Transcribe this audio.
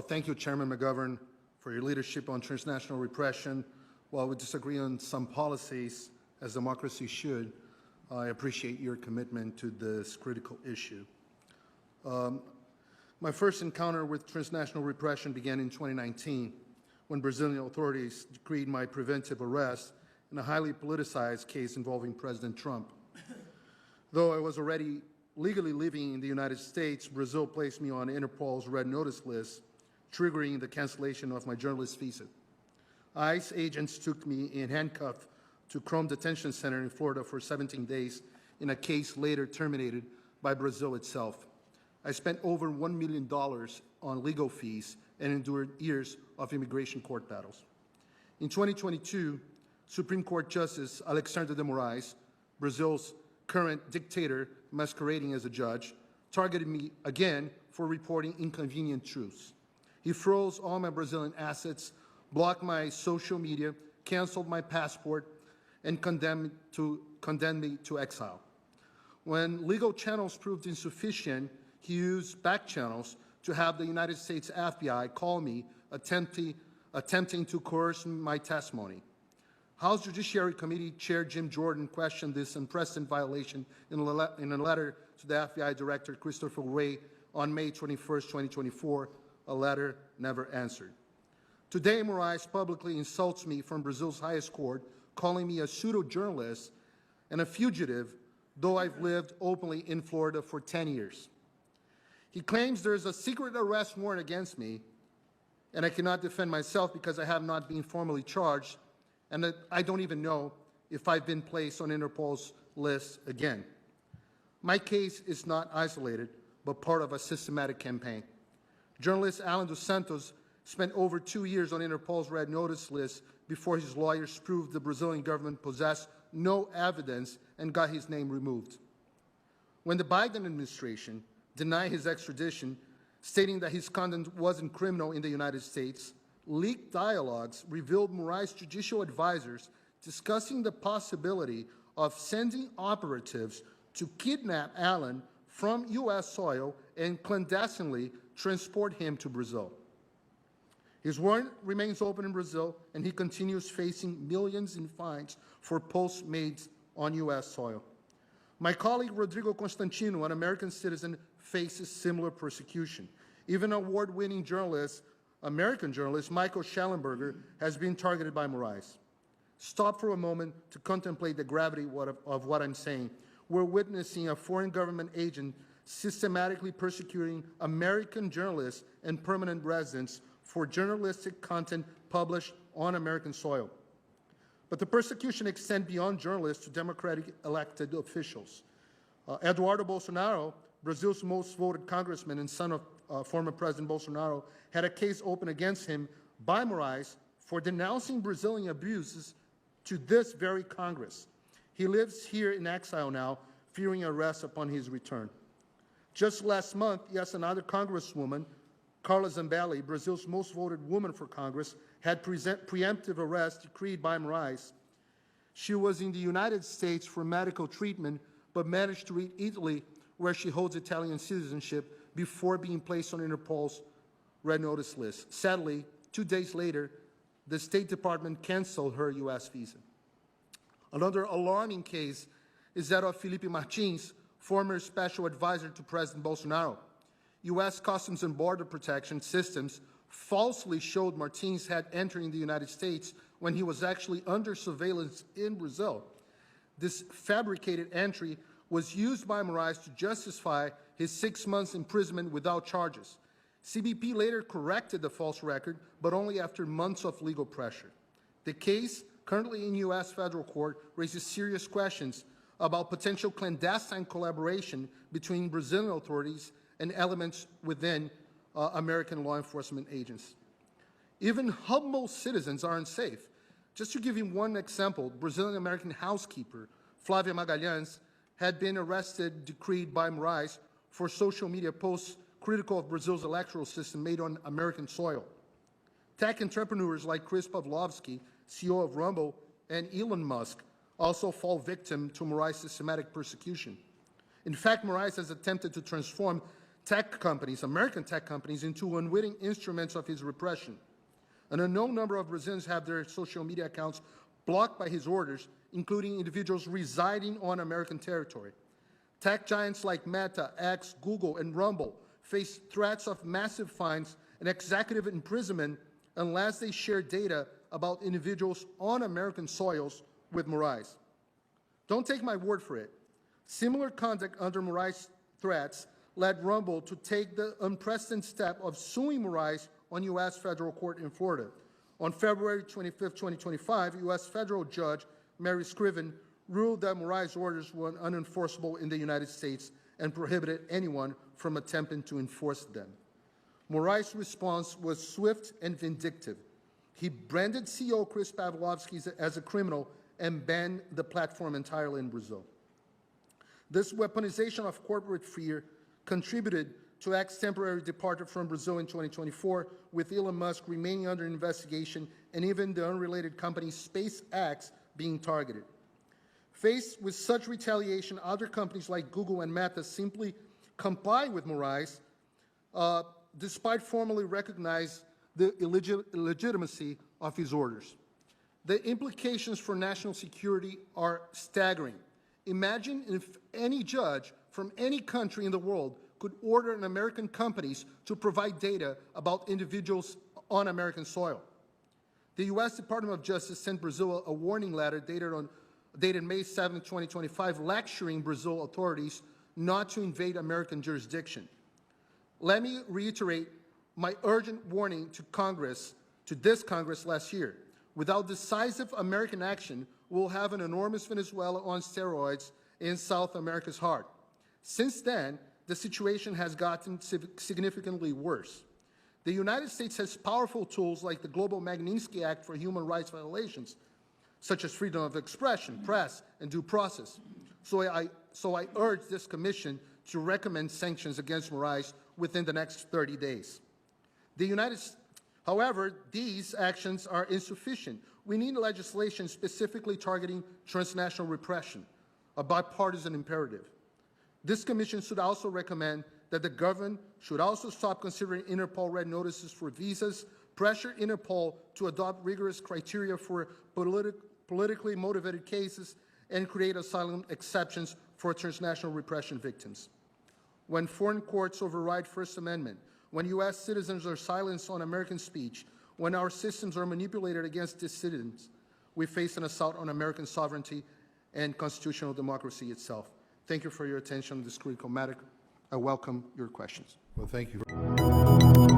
Well, thank you, Chairman McGovern, for your leadership on transnational repression. While we disagree on some policies, as democracy should, I appreciate your commitment to this critical issue. My first encounter with transnational repression began in 2019, when Brazilian authorities decreed my preventive arrest in a highly politicized case involving President Trump. Though I was already legally living in the United States, Brazil placed me on Interpol's red notice list, triggering the cancellation of my journalist visa. ICE agents took me in handcuffs to Chrome Detention Center in Florida for 17 days in a case later terminated by Brazil itself. I spent over $1 million on legal fees and endured years of immigration court battles. In 2022, Supreme Court Justice Alexandre de Moraes, Brazil's current dictator masquerading as a judge, targeted me again for reporting inconvenient truths. He froze all my Brazilian assets, blocked my social media, canceled my passport, and condemned me to exile. When legal channels proved insufficient, he used back channels to have the United States FBI call me, attempting to coerce my testimony. House Judiciary Committee Chair Jim Jordan questioned this unprecedented violation in a letter to the FBI Director Christopher Wray on May 21, 2024, a letter never answered. Today, Moraes publicly insults me from Brazil's highest court, calling me a pseudo-journalist and a fugitive, though I've lived openly in Florida for 10 years. He claims there is a secret arrest warrant against me, and I cannot defend myself because I have not been formally charged, and that I don't even know if I've been placed on Interpol's list again. My case is not isolated, but part of a systematic campaign. Journalist Alan dos Santos spent over 2 years on Interpol's red notice list before his lawyers proved the Brazilian government possessed no evidence and got his name removed. When the Biden administration denied his extradition, stating that his conduct wasn't criminal in the United States, leaked dialogues revealed Moraes' judicial advisors discussing the possibility of sending operatives to kidnap Alan from U.S. soil and clandestinely transport him to Brazil. His warrant remains open in Brazil, and he continues facing millions in fines for posts made on U.S. soil. My colleague Rodrigo Constantino, an American citizen, faces similar persecution. Even award-winning journalist, American journalist Michael Schellenberger has been targeted by Moraes. Stop for a moment to contemplate the gravity of what I'm saying. We're witnessing a foreign government agent systematically persecuting American journalists and permanent residents for journalistic content published on American soil. But the persecution extends beyond journalists to democratic elected officials. Eduardo Bolsonaro, Brazil's most voted congressman and son of former President Bolsonaro, had a case opened against him by Moraes for denouncing Brazilian abuses to this very Congress. He lives here in exile now, fearing arrest upon his return. Just last month, yes, another congresswoman, Carla Zambelli, Brazil's most voted woman for Congress, had preemptive arrest decreed by Moraes. She was in the United States for medical treatment, but managed to reach Italy, where she holds Italian citizenship, before being placed on Interpol's red notice list. Sadly, 2 days later, the State Department canceled her U.S. visa. Another alarming case is that of Felipe Martins, former special advisor to President Bolsonaro. U.S. Customs and Border Protection systems falsely showed Martins had entered the United States when he was actually under surveillance in Brazil. This fabricated entry was used by Moraes to justify his 6 months imprisonment without charges. CBP later corrected the false record, but only after months of legal pressure. The case, currently in U.S. federal court, raises serious questions about potential clandestine collaboration between Brazilian authorities and elements within American law enforcement agents. Even humble citizens are unsafe. Just to give you one example, Brazilian-American housekeeper Flávia Magalhães had been arrested, decreed by Moraes, for social media posts critical of Brazil's electoral system made on American soil. Tech entrepreneurs like Chris Pavlovski, CEO of Rumble, and Elon Musk also fall victim to Moraes' systematic persecution. In fact, Moraes has attempted to transform tech companies, American tech companies, into unwitting instruments of his repression. An unknown number of Brazilians have their social media accounts blocked by his orders, including individuals residing on American territory. Tech giants like Meta, X, Google, and Rumble face threats of massive fines and executive imprisonment unless they share data about individuals on American soils with Moraes. Don't take my word for it. Similar conduct under Moraes' threats led Rumble to take the unprecedented step of suing Moraes on U.S. federal court in Florida. On February 25, 2025, U.S. federal judge Mary Scriven ruled that Moraes' orders were unenforceable in the United States and prohibited anyone from attempting to enforce them. Moraes' response was swift and vindictive. He branded CEO Chris Pavlovsky as a criminal and banned the platform entirely in Brazil. This weaponization of corporate fear contributed to X's temporary departure from Brazil in 2024, with Elon Musk remaining under investigation and even the unrelated company SpaceX being targeted. Faced with such retaliation, other companies like Google and Meta simply comply with Moraes, despite formally recognize the illegitimacy of his orders. The implications for national security are staggering. Imagine if any judge from any country in the world could order an American companies to provide data about individuals on American soil. The U.S. Department of Justice sent Brazil a warning letter dated May 7, 2025, lecturing Brazil authorities not to invade American jurisdiction. Let me reiterate my urgent warning to Congress, to this Congress last year. Without decisive American action, we'll have an enormous Venezuela on steroids in South America's heart. Since then, the situation has gotten significantly worse. The United States has powerful tools like the Global Magnitsky Act for human rights violations, such as freedom of expression, press, and due process. So I urge this commission to recommend sanctions against Moraes within the next 30 days. However, these actions are insufficient. We need legislation specifically targeting transnational repression, a bipartisan imperative. This commission should also recommend that the government should also stop considering Interpol red notices for visas, pressure Interpol to adopt rigorous criteria for politically motivated cases, and create asylum exceptions for transnational repression victims. When foreign courts override First Amendment, when U.S. citizens are silenced on American speech, when our systems are manipulated against dissidents, we face an assault on American sovereignty and constitutional democracy itself. Thank you for your attention on this critical matter. I welcome your questions. Well, thank you.